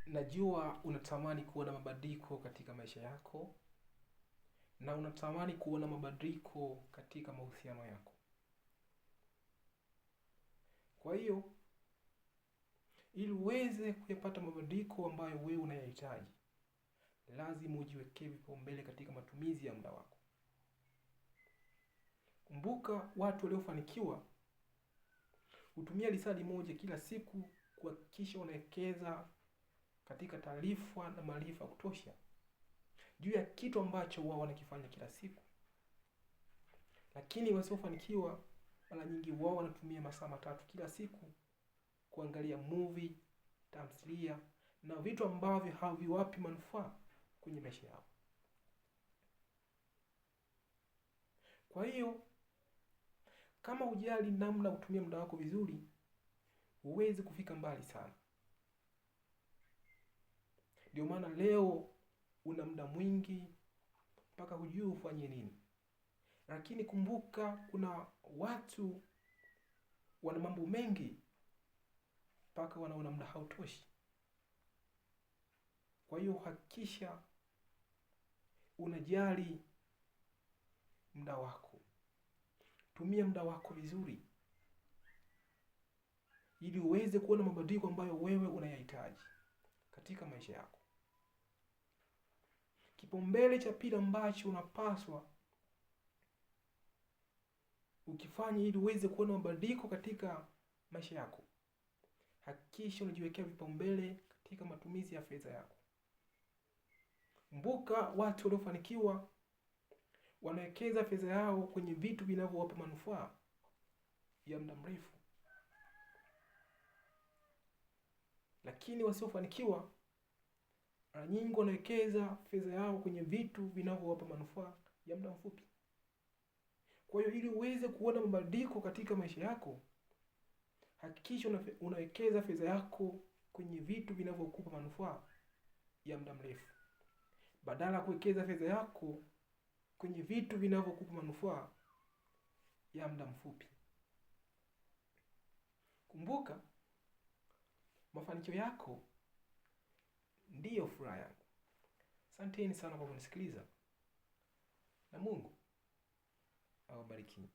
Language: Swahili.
Najua unatamani kuona mabadiliko katika maisha yako na unatamani kuona mabadiliko katika mahusiano yako. Kwa hiyo, ili uweze kuyapata mabadiliko ambayo wewe unayahitaji, lazima ujiwekee vipaumbele katika matumizi ya muda wako. Kumbuka, watu waliofanikiwa hutumia lisali moja kila siku kuhakikisha wanawekeza katika taarifa na maarifa kutosha juu ya kitu ambacho wao wanakifanya kila siku. Lakini wasiofanikiwa mara nyingi wao wanatumia masaa 3 kila siku kuangalia movie, tamthilia na vitu ambavyo haviwapi manufaa kwenye maisha yao. Kwa hiyo, kama hujali namna kutumia muda wako vizuri, huwezi kufika mbali sana. Ndio maana leo una muda mwingi mpaka hujui ufanye nini. Lakini kumbuka, kuna watu wana mambo mengi mpaka wanaona muda hautoshi. Kwa hiyo hakikisha unajali muda wako. Tumia muda wako vizuri ili uweze kuona mabadiliko ambayo wewe unayahitaji katika maisha yako. Kipaumbele cha pili ambacho unapaswa ukifanya ili uweze kuona mabadiliko katika maisha yako, hakikisha unajiwekea vipaumbele katika matumizi ya fedha yako. Kumbuka, watu waliofanikiwa wanawekeza fedha yao kwenye vitu vinavyowapa manufaa ya muda mrefu. Lakini wasiofanikiwa mara nyingi wanawekeza fedha yao kwenye vitu vinavyowapa manufaa ya muda mfupi. Kwa hiyo, ili uweze kuona mabadiliko katika maisha yako, hakikisha unawekeza fedha yako kwenye vitu vinavyokupa manufaa ya muda mrefu, badala ya kuwekeza fedha yako kwenye vitu vinavyokupa manufaa ya muda mfupi. Kumbuka, mafanikio yako ndiyo furaha yako. Asanteni sana kwa kunisikiliza, na Mungu awabariki.